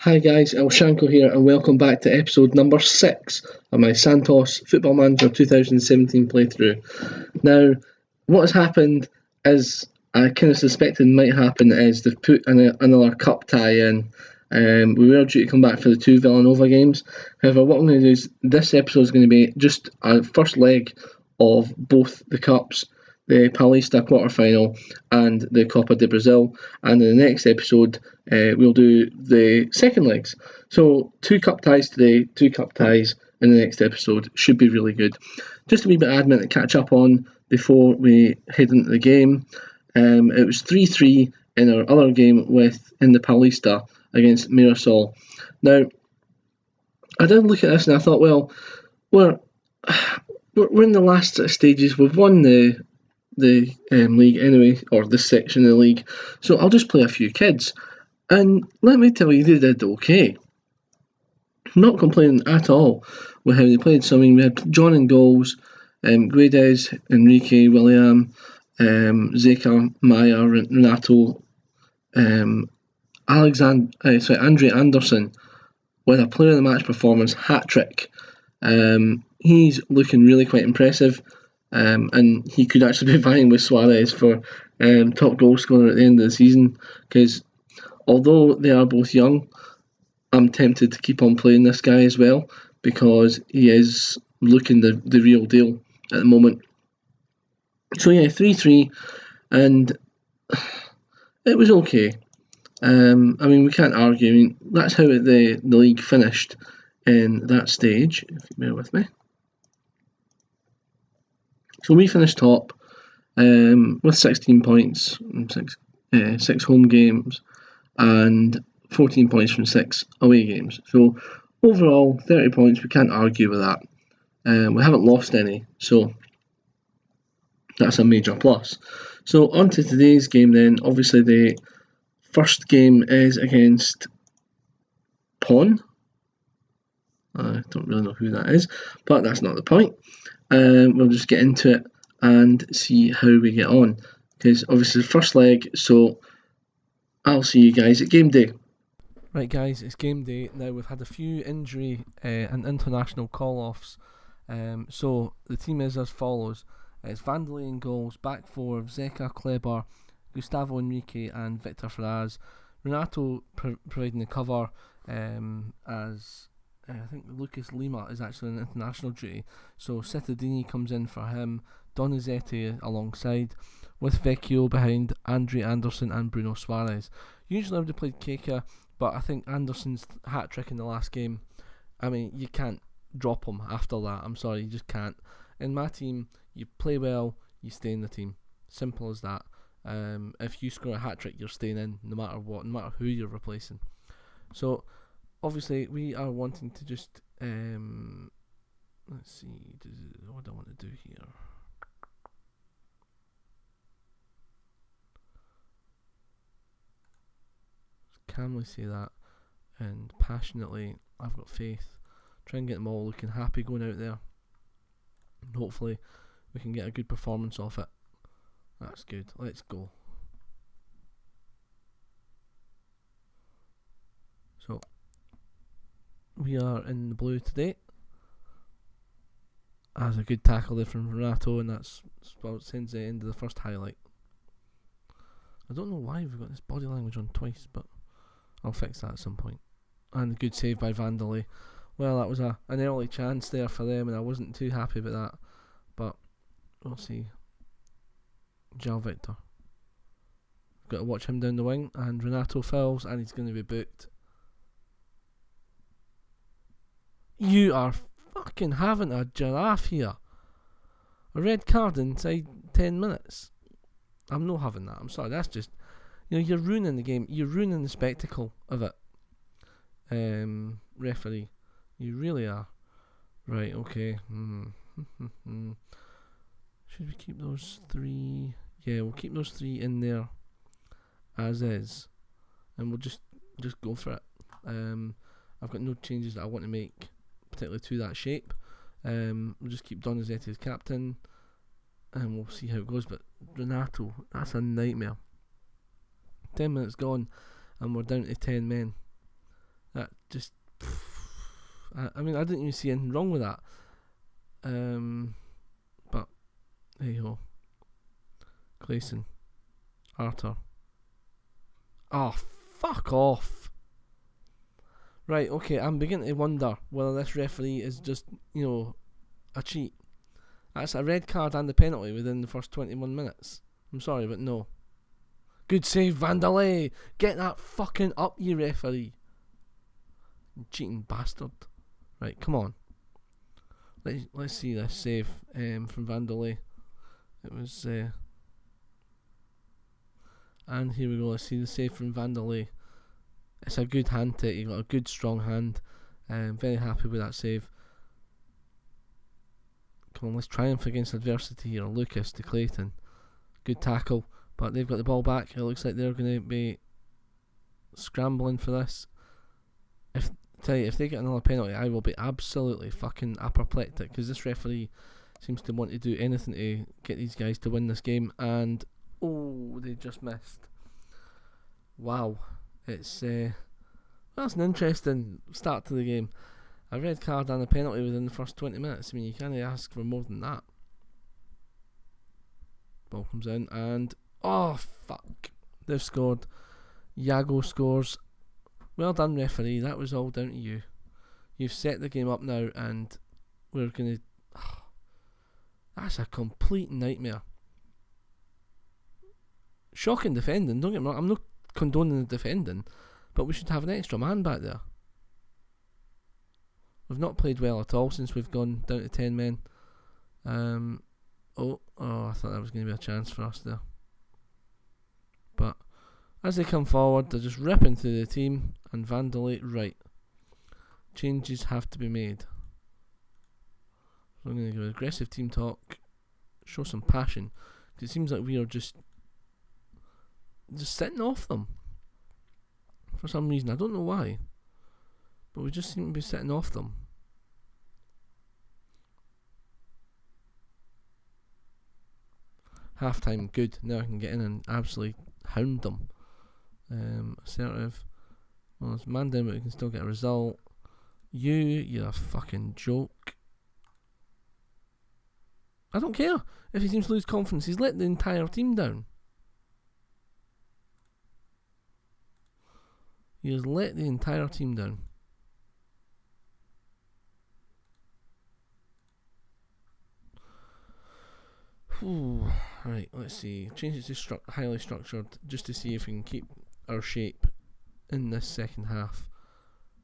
Hi guys, El Shanko here and welcome back to episode number 6 of my Santos Football Manager 2017 playthrough. Now, what has happened is, I kind of suspected might happen, is they've put another cup tie in. We were due to come back for the 2 Villanova games. However, what I'm going to do is, this episode is going to be just a first leg of both the cups, the Paulista quarter-final and the Copa de Brazil, and in the next episode we'll do the second legs. So 2 cup ties today, 2 cup ties in the next episode. Should be really good. Just a wee bit of admin to catch up on before we head into the game. It was 3-3 in our other game in the Paulista against Mirasol. Now, I did look at this and I thought, well, we're in the last stages. We've won the league anyway, or this section of the league, so I'll just play a few kids. And let me tell you, they did okay. Not complaining at all with how they played. So, I mean, we had John in goals, Guedes, Enrique, William, Zeka, Maya, Renato, Andre Anderson with a player of the match performance, hat-trick. He's looking really quite impressive. And he could actually be vying with Suarez for top goal scorer at the end of the season, because although they are both young, I'm tempted to keep on playing this guy as well, because he is looking the real deal at the moment. So yeah, 3-3, and it was okay. I mean, we can't argue. I mean, that's how the league finished in that stage, if you bear with me. So we finished top with 16 points, 6 home games, and 14 points from 6 away games. So overall, 30 points, we can't argue with that. We haven't lost any, so that's a major plus. So on to today's game then. Obviously the first game is against Pawn. I don't really know who that is, but that's not the point. We'll just get into it and see how we get on, because obviously the first leg, so I'll see you guys at game day. Right guys, it's game day. Now we've had a few injury and international call-offs, so the team is as follows. It's Vanderlei in goals, back four, Zeka, Kleber, Gustavo Enrique and Victor Ferraz. Renato providing the cover, as I think Lucas Lima is actually on international duty, so Cittadini comes in for him, Donizetti alongside, with Vecchio behind Andre Anderson and Bruno Suarez. Usually I would have played Keka, but I think Anderson's hat-trick in the last game, I mean, you can't drop him after that. I'm sorry, you just can't. In my team, you play well, you stay in the team. Simple as that. If you score a hat-trick, you're staying in, no matter what, no matter who you're replacing. So obviously, we are wanting to just, let's see, what do I want to do here? Just calmly say that, and passionately, I've got faith. Try and get them all looking happy going out there. And hopefully, we can get a good performance off it. That's good, let's go. So, we are in the blue today. Has a good tackle there from Renato, and that's what sends the end of the first highlight. I don't know why we've got this body language on twice, but I'll fix that at some point. And a good save by Vanderlei. Well, that was an early chance there for them, and I wasn't too happy about that. But we'll see. João Victor. Got to watch him down the wing, and Renato fouls, and he's going to be booked. You are fucking having a giraffe here. A red card inside 10 minutes. I'm not having that. I'm sorry. That's just, you're ruining the game. You're ruining the spectacle of it. Referee. You really are. Right, okay. Should we keep those 3? Yeah, we'll keep those 3 in there as is. And we'll just go for it. I've got no changes that I want to make, particularly to that shape. We'll just keep Donizetti as captain, and we'll see how it goes. But Renato, that's a nightmare. 10 minutes gone, and we're down to 10 men. That just... I mean, I didn't even see anything wrong with that. But, there you go. Clayson. Arthur. Oh, fuck off. Right, okay, I'm beginning to wonder whether this referee is just, a cheat. That's a red card and the penalty within the first 21 minutes. I'm sorry, but no. Good save, Vanderlei. Get that fucking up, you referee. Cheating bastard. Right, come on. Let's see this save from Vanderlei. It was... and here we go. Let's see the save from Vanderlei. It's a good hand to it. He got a good strong hand. Very happy with that save. Come on, let's triumph against adversity here. Lucas to Clayton. Good tackle, but they've got the ball back. It looks like they're going to be scrambling for this. If they get another penalty, I will be absolutely fucking apoplectic, because this referee seems to want to do anything to get these guys to win this game, and they just missed. Wow. It's that's an interesting start to the game. A red card and a penalty within the first 20 minutes. I mean, you can't ask for more than that. Ball comes in and... oh, fuck. They've scored. Iago scores. Well done, referee. That was all down to you. You've set the game up now and we're going to... that's a complete nightmare. Shocking defending. Don't get me wrong. I'm not condoning the defending, but we should have an extra man back there. We've not played well at all since we've gone down to 10 men. I thought that was going to be a chance for us there. But as they come forward, they're just ripping through the team, and Vanderlei, right. Changes have to be made. So I'm going to give aggressive team talk, show some passion, because it seems like we are just sitting off them. For some reason, I don't know why. But we just seem to be sitting off them. Half time, good. Now I can get in and absolutely hound them. Assertive. Well, it's man down, but we can still get a result. You're a fucking joke. I don't care if he seems to lose confidence. He's let the entire team down. He has let the entire team down. Right, let's see. Change it to highly structured, just to see if we can keep our shape in this second half.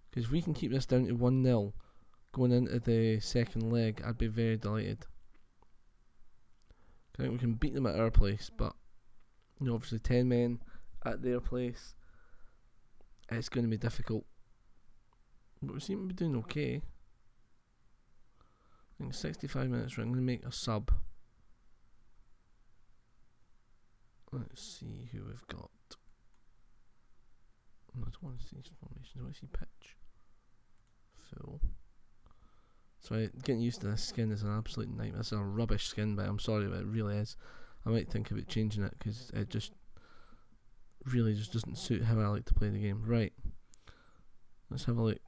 Because if we can keep this down to 1-0 going into the second leg, I'd be very delighted. I think we can beat them at our place, but obviously 10 men at their place, it's going to be difficult. But we seem to be doing okay. I think 65 minutes, right, I'm going to make a sub. Let's see who we've got. I don't want to see formations. I want to see pitch. Full. So getting used to this skin is an absolute nightmare. It's a rubbish skin, but I'm sorry, but it really is. I might think about changing it because it just really just doesn't suit how I like to play the game. Right. Let's have a look.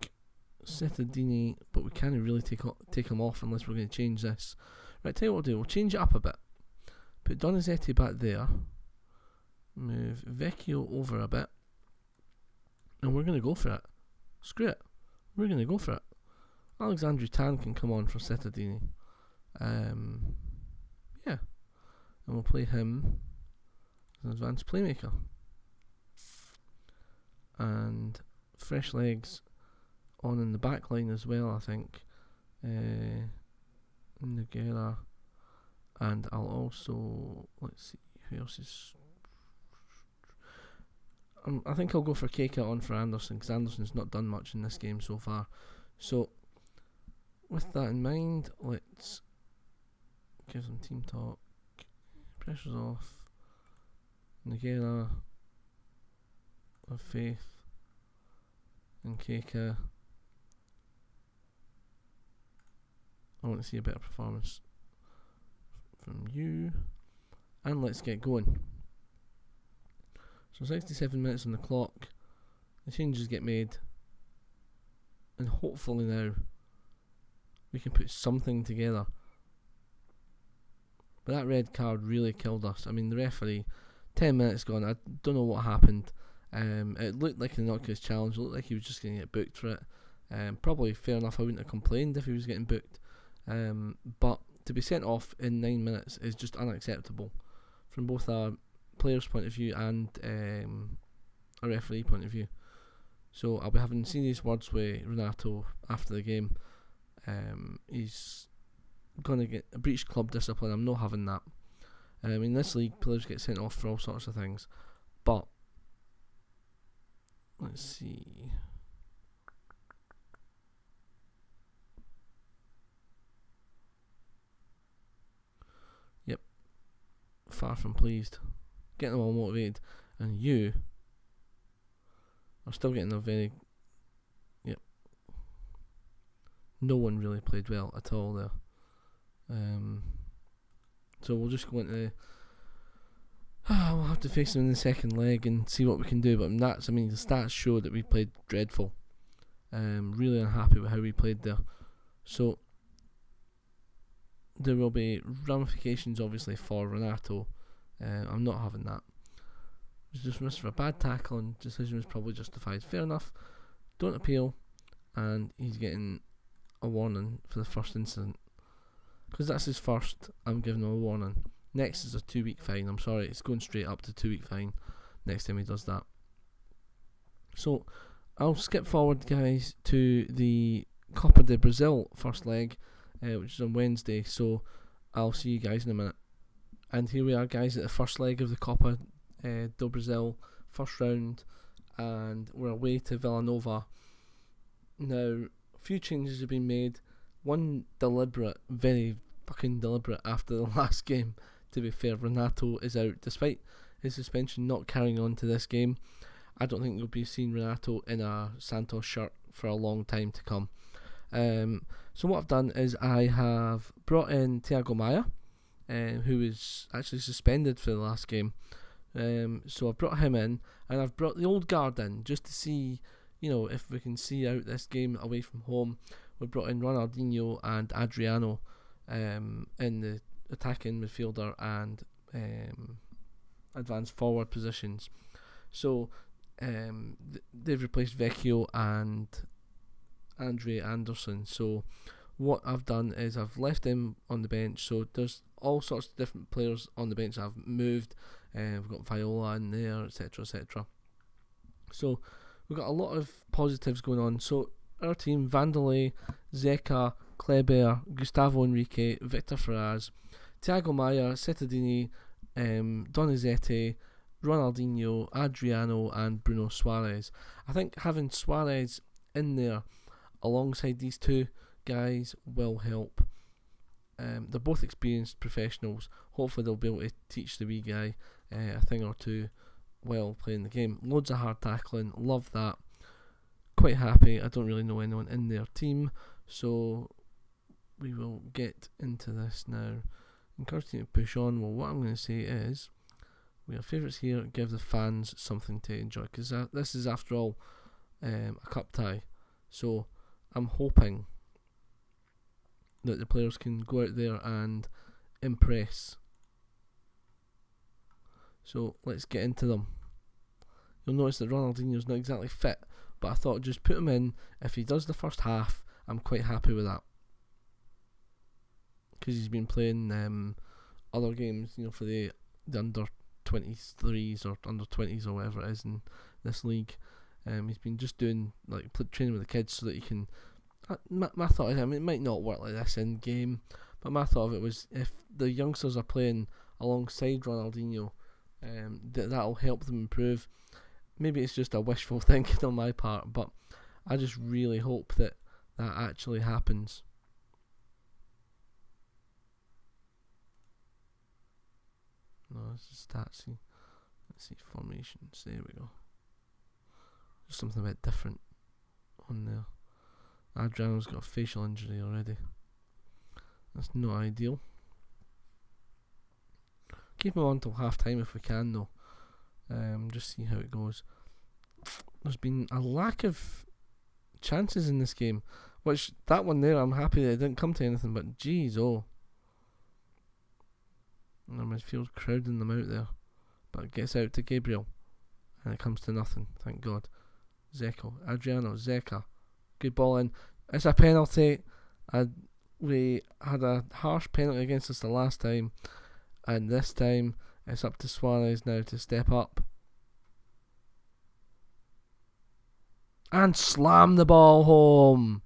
Setadini, but we can't really take him off unless we're going to change this. Right, tell you what we'll do. We'll change it up a bit. Put Donizetti back there. Move Vecchio over a bit. And we're going to go for it. Screw it. We're going to go for it. Alexandru Tan can come on for Setadini. Yeah. And we'll play him as an advanced playmaker. And fresh legs on in the back line as well, I think. Nogueira. And I'll also... let's see, who else is... I think I'll go for Keita on for Anderson, because Anderson's not done much in this game so far. So, with that in mind, let's give some team talk. Pressure's off. Nogueira. Have faith in Keita. I want to see a better performance from you. And let's get going. So 67 minutes on the clock. The changes get made. and hopefully now we can put something together. But that red card really killed us. I mean, the referee, 10 minutes gone, I don't know what happened. It looked like an innocuous challenge. It looked like he was just going to get booked for it. Probably fair enough. I wouldn't have complained if he was getting booked. But to be sent off in 9 minutes is just unacceptable from both a player's point of view and a referee point of view. So I'll be having serious words with Renato after the game. He's going to get a breach club discipline. I'm not having that. In this league, players get sent off for all sorts of things. But let's see. Yep. Far from pleased. Getting them all motivated. And you are still getting a very... Yep. No one really played well at all there. So we'll just go into... we'll have to face them in the second leg and see what we can do. But the stats show that we played dreadful. Really unhappy with how we played there. So there will be ramifications, obviously, for Renato. I'm not having that. It was just missed for a bad tackle, and decision was probably justified. Fair enough. Don't appeal, and he's getting a warning for the first incident. Because that's his first, I'm giving him a warning. Next is a 2-week fine. I'm sorry, it's going straight up to 2-week fine next time he does that. So I'll skip forward, guys, to the Copa de Brazil first leg, which is on Wednesday. So I'll see you guys in a minute. And here we are, guys, at the first leg of the Copa do Brazil, first round, and we're away to Villanova. Now, a few changes have been made. One deliberate, very fucking deliberate after the last game, to be fair. Renato is out. Despite his suspension not carrying on to this game, I don't think you'll be seeing Renato in a Santos shirt for a long time to come. So what I've done is I have brought in Thiago Maia, who was actually suspended for the last game. So I've brought him in, and I've brought the old guard in just to see, if we can see out this game away from home. We brought in Ronaldinho and Adriano in the attacking midfielder and advanced forward positions. So they've replaced Vecchio and Andre Anderson. So what I've done is I've left him on the bench. So there's all sorts of different players on the bench I've moved. We've got Viola in there, etc, etc. So we've got a lot of positives going on. So our team: Vanderlei, Zeca, Kleber, Gustavo Henrique, Victor Ferraz, Thiago Maia, Cittadini, Donizetti, Ronaldinho, Adriano, and Bruno Suarez. I think having Suarez in there alongside these two guys will help. They're both experienced professionals. Hopefully they'll be able to teach the wee guy a thing or two while playing the game. Loads of hard tackling, love that. Quite happy. I don't really know anyone in their team, so we will get into this now. Encourage you to push on. Well, what I'm going to say is, we have favourites here. Give the fans something to enjoy, because this is, after all, a cup tie. So I'm hoping that the players can go out there and impress. So let's get into them. You'll notice that Ronaldinho's not exactly fit, but I thought just put him in. If he does the first half, I'm quite happy with that, because he's been playing other games, for the under 23s or under 20s or whatever it is in this league. He's been just doing training with the kids so that he can. My thought is, it might not work like this in game, but my thought of it was, if the youngsters are playing alongside Ronaldinho, that'll help them improve. Maybe it's just a wishful thinking on my part, but I just really hope that actually happens. No, this is stats. Let's see, formations. There we go. Just something a bit different on there. Adriano's got a facial injury already. That's not ideal. Keep him on till half time if we can, though. Just see how it goes. There's been a lack of chances in this game. Which, that one there, I'm happy that it didn't come to anything, but geez, oh. And the midfield's crowding them out there. But it gets out to Gabriel. And it comes to nothing, thank God. Zeka. Good ball in. It's a penalty. We had a harsh penalty against us the last time. And this time, it's up to Suarez now to step up. And slam the ball home.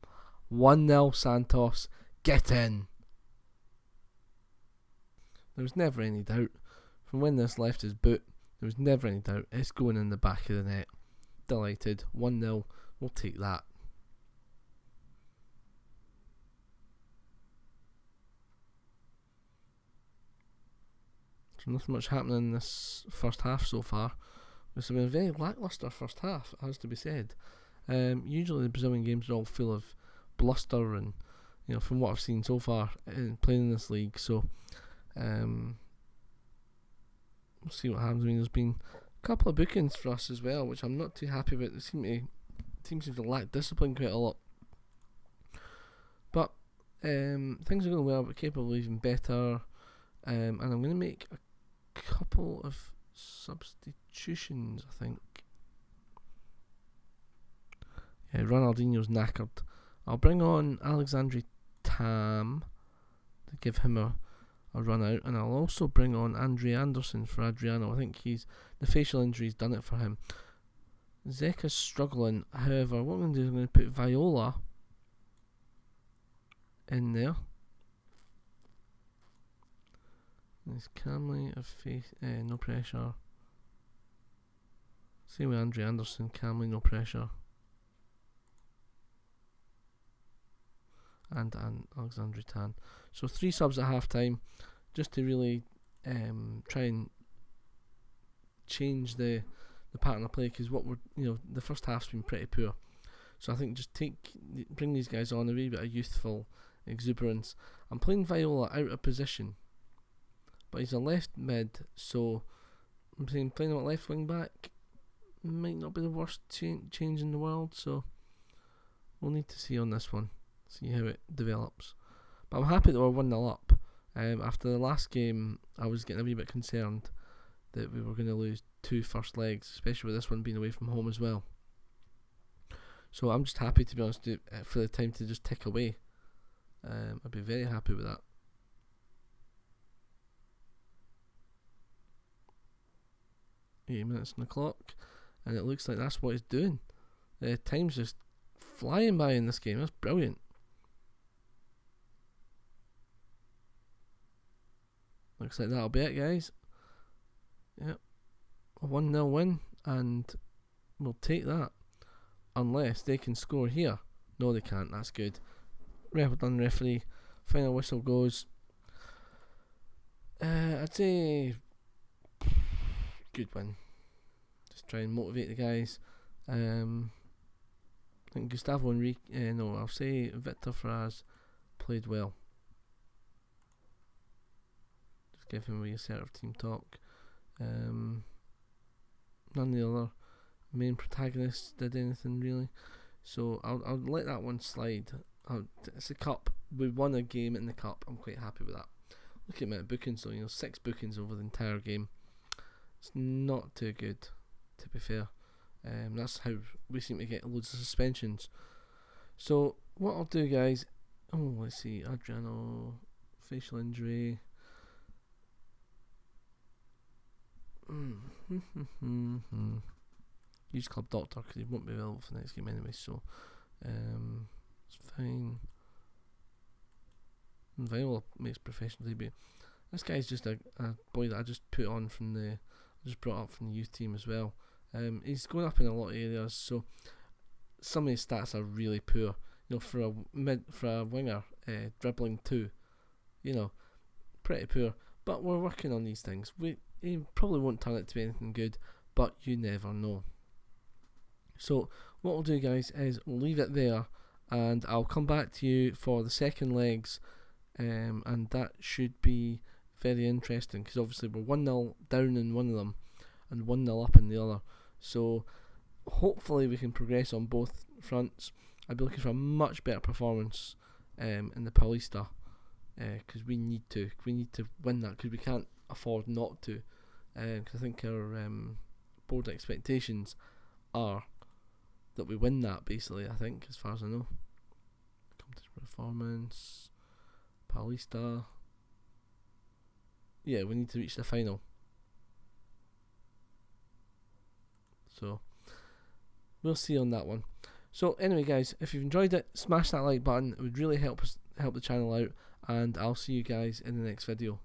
1-0 Santos. Get in. There was never any doubt. From when this left his boot, there was never any doubt. It's going in the back of the net. Delighted. 1-0. We'll take that. So nothing much happening in this first half so far. It's been a very lacklustre first half, has to be said. Usually the Brazilian games are all full of bluster and, from what I've seen so far in playing in this league. So we'll see what happens. I mean, there's been a couple of bookings for us as well, which I'm not too happy about. The team seems to lack discipline quite a lot. But things are going well, but capable of even better. And I'm going to make a couple of substitutions, I think. Yeah, Ronaldinho's knackered. I'll bring on Alexandre Tam to give him a run out, and I'll also bring on Andre Anderson for Adriano. I think the facial injury's done it for him. Zeka's struggling, however, what I'm going to do is I'm going to put Viola in there. There's Camley of faith, no pressure. Same with Andre Anderson, Camley, no pressure. And Alexandre Tan. So 3 subs at half time, just to really try and change the pattern of play, because the first half's been pretty poor. So I think just bring these guys on a wee bit of youthful exuberance. I'm playing Viola out of position, but he's a left mid, so I'm saying playing him at left wing back might not be the worst change in the world. So we'll need to see on this one. See how it develops. But I'm happy that we're 1-0 up. After the last game, I was getting a wee bit concerned that we were going to lose 2 first legs, especially with this one being away from home as well. So I'm just happy, to be honest, for the time to just tick away. I'd be very happy with that. Eight minutes on the clock, and it looks like that's what it's doing. Time's just flying by in this game. That's brilliant. Looks like that'll be it, guys. Yep. A 1-0 win, and we'll take that. Unless they can score here. No, they can't. That's good. Done, referee. Final whistle goes. I'd say good win. Just try and motivate the guys. I think Gustavo Enrique. I'll say Victor Fraz played well. Give him a wee assertive team talk. None of the other main protagonists did anything really, so I'll let that one slide. It's a cup. We won a game in the cup. I'm quite happy with that. Look at my bookings though. 6 bookings over the entire game. It's not too good, to be fair. That's how we seem to get loads of suspensions. So what I'll do, guys. Let's see. Adriano, facial injury. Use club doctor because he won't be available for the next game anyway, so it's fine. And Viola makes professional debut. This guy's just a boy that I just brought up from the youth team as well. He's going up in a lot of areas, so some of his stats are really poor. For a winger, dribbling 2, pretty poor. But we're working on these things. He probably won't turn it to be anything good, but you never know. So what we'll do, guys, is leave it there, and I'll come back to you for the second legs, and that should be very interesting because obviously we're 1-0 down in one of them and 1-0 up in the other. So hopefully we can progress on both fronts. I'd be looking for a much better performance in the Paulista, because we need to win that, because we can't afford not to, because I think our board expectations are that we win that, basically. I think, as far as I know. Competition performance, Paulista. Yeah, we need to reach the final. So we'll see on that one. So anyway, guys, if you've enjoyed it, smash that like button. It would really help the channel out, and I'll see you guys in the next video.